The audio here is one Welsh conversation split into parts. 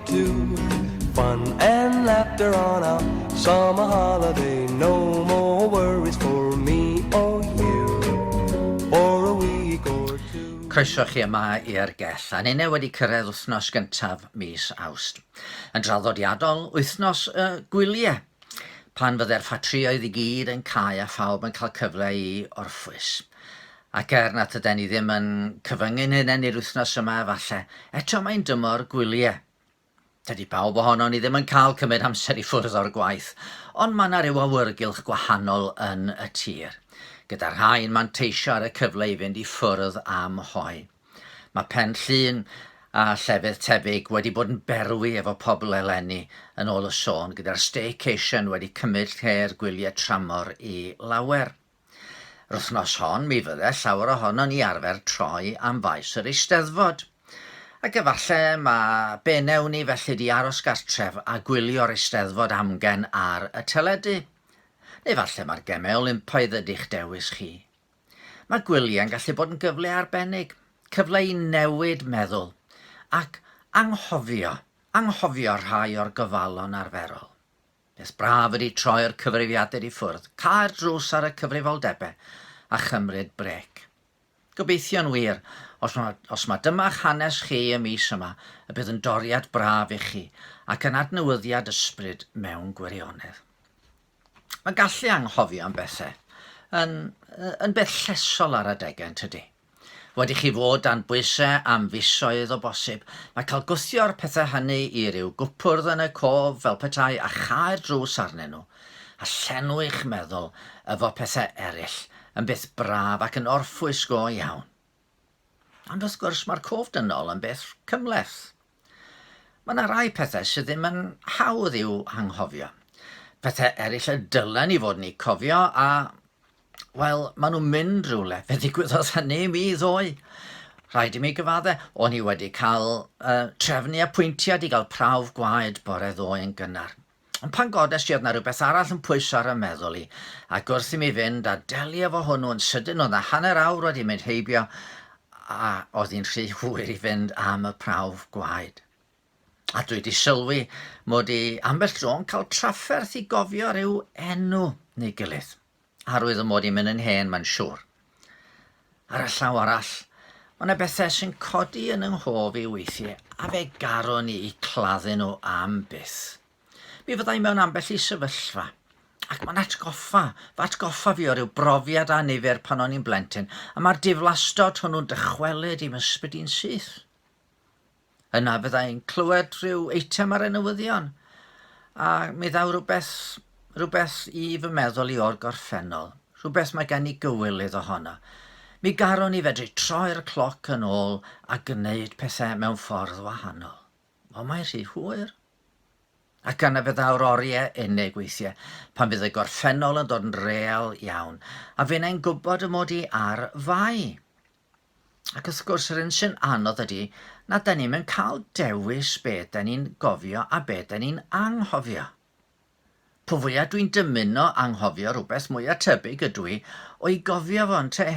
two. Fun and laughter on a summer holiday. No more worries for me or you for a week or two. Croeso chi yma i'r Gell, a ni wedi cyrraedd wythnos gyntaf mis Awst. Yn draddodiadol, wythnos gwyliau, pan fydde'r ffatrioedd i gyd yn cau a phawb yn cael cyfle i orffwys. Ac nad ydyn ni ddim yn cyfyngu'n hynny i'r wythnos yma falle, eto mae'n dymor gwyliau. Dydy bawb ohono ni ddim yn cael cymryd amser i ffwrdd o'r gwaith, ond mae yna ryw awyrgylch gwahanol yn y tir. Gyda'r rhain manteisio ar y cyfle i fynd i ffwrdd am hoi. Mae pen llun a llefydd tebyg wedi bod yn berwi efo pobl eleni yn ôl y sôn, gyda'r staycation wedi cymryd lle'r gwyliau tramor i lawer. Yr wythnos hon, mi fydde llawer ohono ni arfer troi am faes yr Eisteddfod. Ac efallai mae benew ni felly di aros gartref a gwylio'r Eisteddfod amgen ar y teledu. Neu falle mae'r gemau Olympaidd ydych dewis chi. Mae gwyliau'n gallu bod yn gyfle arbennig, cyfle i newid meddwl, ac anghofio rhai o'r gofalon arferol. Beth braf ydi troi'r cyfrifiadur i ffwrdd, cael drws ar y cyfrifoldebau a chymryd brec. Gobeithio'n wir, os mae dyma'ch hanes chi y mis yma, y bydd yn doriad braf i chi ac yn adnewyddiad ysbryd mewn gwirionedd. Mae gallu anghofio am bethau yn beth llesol ar adegau yn tydi. Wedi chi fod dan bwysau am fisoedd o bosib, mae cael gwythio'r pethau hynny i ryw gwpwrdd yn y cof fel petai a chael drws arnyn nhw, a llenw eich meddwl efo pethau eraill yn beth braf ac yn orffwys go iawn. Ond wrth gwrs mae'r cof dynol yn beth cymleth. Mae yna rai pethau sydd ddim yn hawdd i'w anghofio. Pethau eraill y dylen ni fod ni cofio a, wel, maen nhw'n mynd rhywle. Fe ddigwyddodd hynny mi ddoe. Rhaid i mi gyfaddau, o'n i wedi cael trefnu a pwyntiad i gael prawf gwaed bore ddoe yn gynnar. Ond pan godes i oedd na rhywbeth arall yn pwysio ar y meddwl i, ac wrth i mi fynd a delio efo hwnnw yn sydyn, oedd na hanner awr wedi mynd heibio, a oedd hi'n rhy hwyr i fynd am y prawf gwaed. A dwi wedi sylwi mod i ambell dro'n cael trafferth i gofio ryw enw neu gilydd. Arwydd o mod i'n mynd yn hen, mae'n siŵr. Ar y llaw arall, mae yna bethau sy'n codi yn yng nghof i weithiau, a fe garon ni i claddu nhw am byth. Mi fyddai mewn ambell i sefyllfa, ac mae'n atgoffa fi o ryw brofiad a nifer pan o'n i'n blentyn, a mae'r diflastod hwnnw'n dychwelyd i'm ysbryd i'n syth. Yna fyddai'n clywed rhyw eitem ar y newyddion, a mi ddaw rhywbeth i fy meddwl i o'r gorffennol, rhywbeth mae gen i gywilydd ohono. Mi garon ni fedru troi'r cloc yn ôl a gwneud pethau mewn ffordd wahanol. O, mae'n rhy hwyr. Ac yna fe ddaw'r oriau unig weithiau, pan fydd y gorffennol yn dod yn real iawn, a fy'n ein gwybod y mod i ar fai. Ac wrth gwrs yr un sy'n anodd ydy na da ni'n cael dewis beth da ni'n gofio a beth da ni'n anghofio. Po fwyaf dwi'n dymuno anghofio rhywbeth mwyaf tebyg ydw i o'i gofio fo'n te.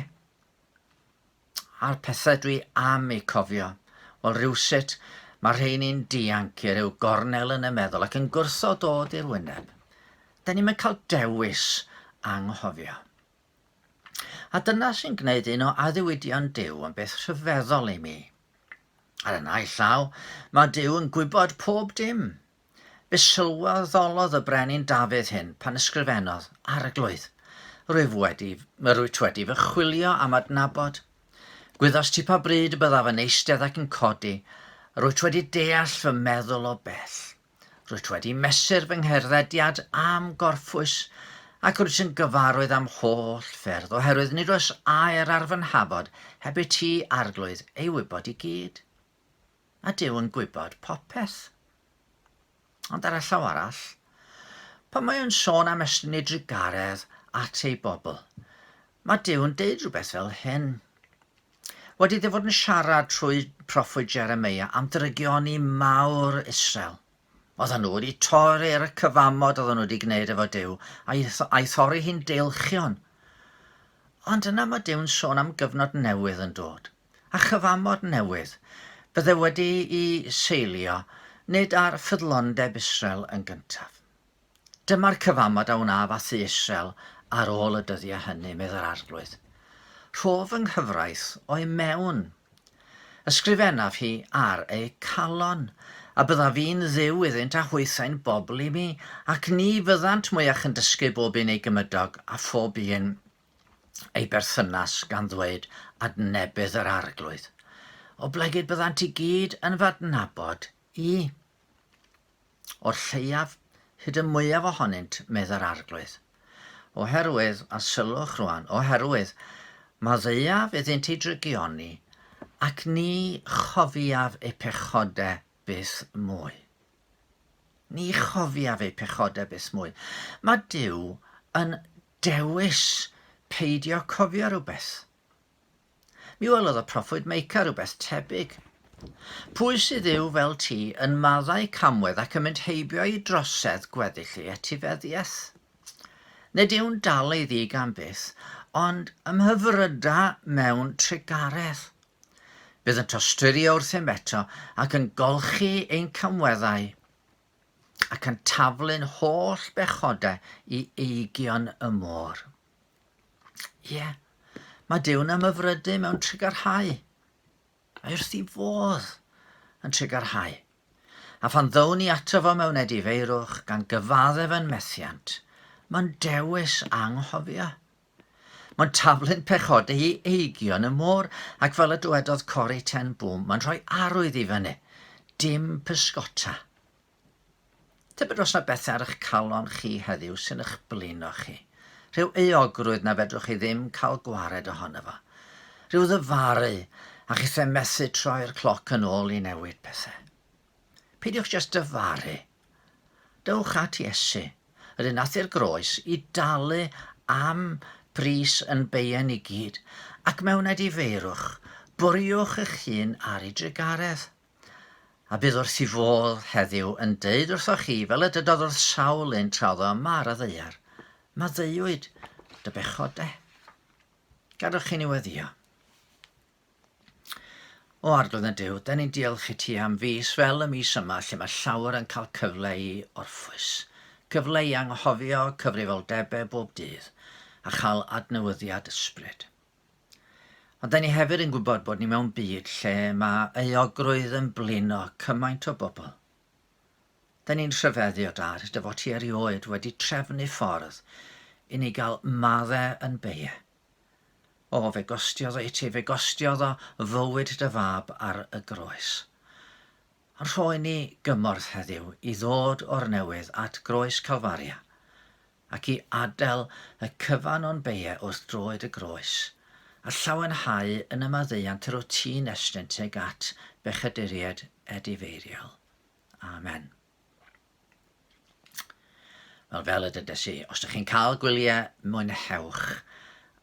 A'r pethau dwi am ei cofio, wel rhywsut mae rhain i'n dianc i ryw gornel yn y meddwl ac yn gwrtho dod i'r wyneb. Da ni'n cael dewis anghofio. A dyna sy'n gwneud un o addewidion Duw yn beth rhyfeddol i mi. Ar y naill llaw, mae Duw yn gwybod pob dim. Fe sylweddolodd y brenin Dafydd hyn pan ysgrifennodd arglwydd. Rwyt wedi fy chwilio am adnabod. Gwyddos ti pa bryd y byddaf yn eistedd ac yn codi. Rwyt wedi deall fy meddwl o bell. Rwyt wedi mesur fy ngherddediad am gorffwys ac rwyt yn gyfarwydd am holl ffyrdd oherwydd nid oes air ar fy nhafod heb i ti arglwydd ei wybod i gyd. A Duw yn gwybod popeth. Ond ar y llaw arall, pan mae yn sôn am estyn i gyrraedd at ei bobl, mae Duw yn deud rhywbeth fel hyn. Wedi fod yn siarad trwy proffwyd Jeremia am drygioni mawr Israel. Oedden nhw wedi torri'r cyfamod oedden nhw wedi gwneud efo Duw a'i thorri hi'n deilchion. Ond yna mae Duw'n sôn am gyfnod newydd yn dod, a chyfamod newydd. Bydde wedi i seilio nid ar ffyddlondeb Israel yn gyntaf. Dyma'r cyfamod a wnaf ath i Israel ar ôl y dyddiau hynny, medda'r arglwydd. Rhof yng nghyfraith o'i mewn. Ysgrifennaf hi ar ei calon, a bydda fi'n dduw iddynt a hwythau'n bobl i mi, ac ni fyddant mwyach yn dysgu bob un ei gymydog a phob un ei berthynas gan ddweud adnebydd yr arglwydd. O blegyd byddant i gyd yn fadnabod i. O'r lleiaf hyd y mwyaf ohonynt, medda'r arglwydd. Oherwydd, a sylwch rwan, oherwydd, mae ddeiaf iddynt i drygioni, ac ni chofiaf eu pechodau byth mwy. Ni chofiaf eu pechodau byth mwy. Mae Duw yn dewis peidio cofio rhywbeth. Mi welodd y proffwyd Meica rhywbeth tebyg. Pwy sydd yw fel ti yn maddau camwedd ac yn mynd heibio i drosedd gweddill ei etifeddiaeth? Nid yw'n dal ei ddig am byth, ond ymhyfryda mewn trigaredd. Bydd yn tostyrio wrth im eto ac yn golchi ein camweddau ac yn taflu'n holl bechodau i eigion y môr. Ie, mae Dyw'n ymhyfrydu mewn trigarhau. Mae wrth i fodd yn trigarhau. A phan ddown ni ato fo mewn edifeirwch gan gyfaddef yn methiant, mae'n dewis anghofio. Mae'n taflu'n pechodau i eigion y môr, ac fel y dywedodd Cori ten Boom, mae'n rhoi arwydd i fyny, dim pysgota. Tybed os na bethau ar eich calon chi heddiw sy'n eich blino chi. Rhyw euogrwydd na fedrwch chi ddim cael gwared ohono fo. Rhyw ddyfaru, a chithau methu troi'r cloc yn ôl i newid pethau. Peidiwch jyst dyfaru. Dewch at Iesu, ydyn nath i'r groes i dalu am bris yn beien i gyd, ac mewn edifeirwch, bwriwch eich hun ar ei drigaredd. A bydd wrth i fodd heddiw yn deud wrthoch chi fel y dydodd wrth sawl un trawddo yma ar y ddeiar. Maddeuwyd dy bechodau. Gadwch chi niweddio. O arglwydd yn Duw, da ni'n diolch i ti am fis fel y mis yma lle mae llawer yn cael cyfle i orffwys. Cyfle i anghofio cyfrifoldebau bob dydd a chael adnewyddiad ysbryd. Ond da ni hefyd yn gwybod bod ni mewn byd lle mae euogrwydd yn blino cymaint o bobl. Da ni'n rhyfeddu o dar dy fod ti erioed wedi trefnu ffordd i ni gael maddau yn beie. O, fe gostiodd o i ti, fe gostiodd o fywyd dy fab ar y groes. Ond rhoi ni gymorth heddiw i ddod o'r newydd at groes Calfaria ac i adael y cyfan o'n beie wrth droed y groes a llawenhau yn y maddeuant yr o ti'n estyn teg at bechaduriaid edifeiriol. Amen. Wel, fel y dydes i, os ydych chi'n cael gwyliau, mwynhewch.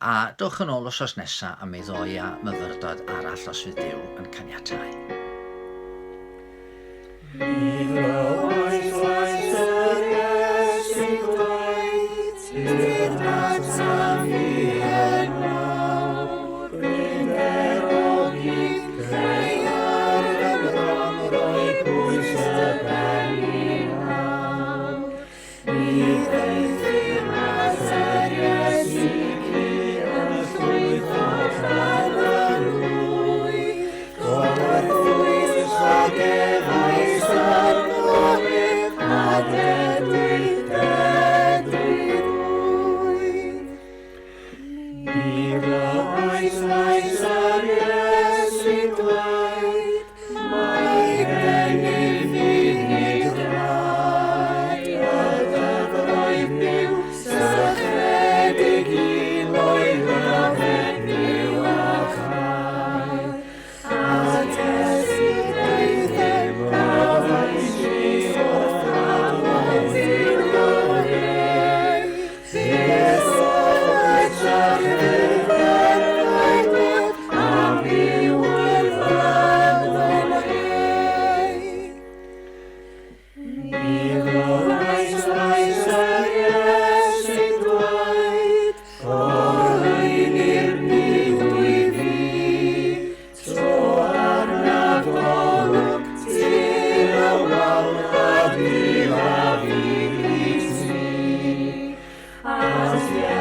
A dwch yn ôl os nesaf am ei ddoi a myfyrdod arall os fydd Duw yn caniatáu. Wow. As yet.